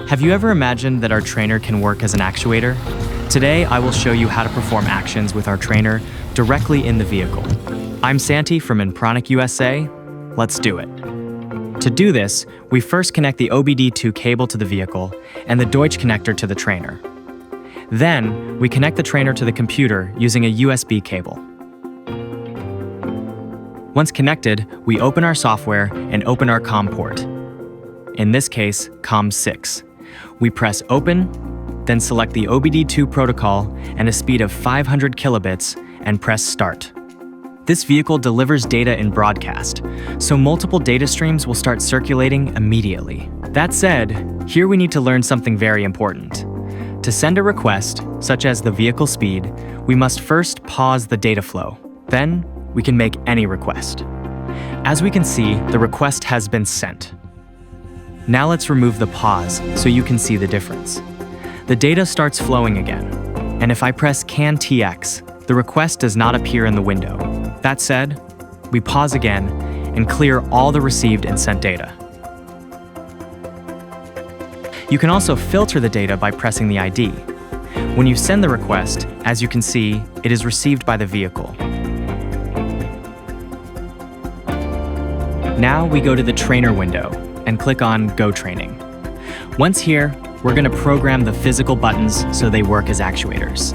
Have you ever imagined that our trainer can work as an actuator? Today, I will show you how to perform actions with our trainer directly in the vehicle. I'm Santi from INPRONIC USA. Let's do it. To do this, we first connect the OBD-II cable to the vehicle and the Deutsch connector to the trainer. Then, we connect the trainer to the computer using a USB cable. Once connected, we open our software and open our COM port. In this case, COM6. We press Open, then select the OBD-II protocol and a speed of 500 kilobits and press Start. This vehicle delivers data in broadcast, so multiple data streams will start circulating immediately. That said, here we need to learn something very important. To send a request, such as the vehicle speed, we must first pause the data flow. Then, we can make any request. As we can see, the request has been sent. Now let's remove the pause so you can see the difference. The data starts flowing again, and if I press CAN-TX, the request does not appear in the window. That said, we pause again and clear all the received and sent data. You can also filter the data by pressing the ID. When you send the request, as you can see, it is received by the vehicle. Now we go to the trainer window and click on Go Training. Once here, we're going to program the physical buttons so they work as actuators.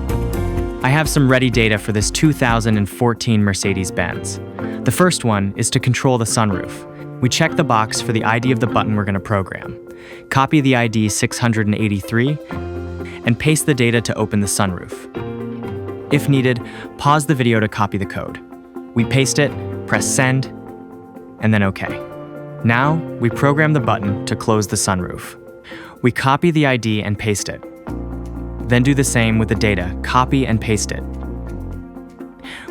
I have some ready data for this 2014 Mercedes-Benz. The first one is to control the sunroof. We check the box for the ID of the button we're going to program. Copy the ID 683 and paste the data to open the sunroof. If needed, pause the video to copy the code. We paste it, press Send, and then OK. Now, we program the button to close the sunroof. We copy the ID and paste it. Then do the same with the data, copy and paste it.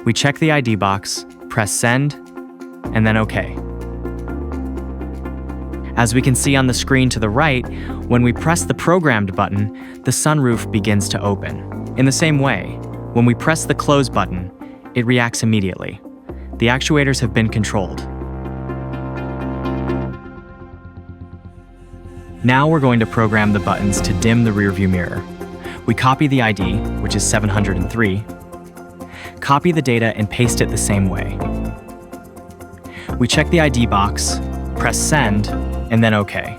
We check the ID box, press Send, and then OK. As we can see on the screen to the right, when we press the programmed button, the sunroof begins to open. In the same way, when we press the close button, it reacts immediately. The actuators have been controlled. Now we're going to program the buttons to dim the rearview mirror. We copy the ID, which is 703, copy the data and paste it the same way. We check the ID box, press Send, and then OK.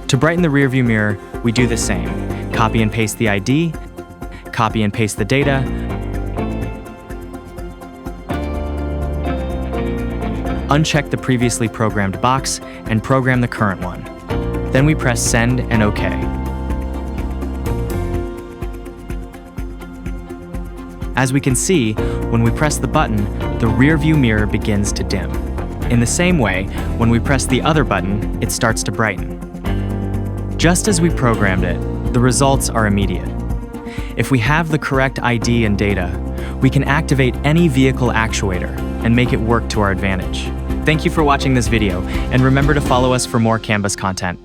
To brighten the rearview mirror, we do the same. Copy and paste the ID, copy and paste the data, uncheck the previously programmed box and program the current one. Then we press Send and OK. As we can see, when we press the button, the rearview mirror begins to dim. In the same way, when we press the other button, it starts to brighten. Just as we programmed it, the results are immediate. If we have the correct ID and data, we can activate any vehicle actuator and make it work to our advantage. Thank you for watching this video, and remember to follow us for more CAN-BUS content.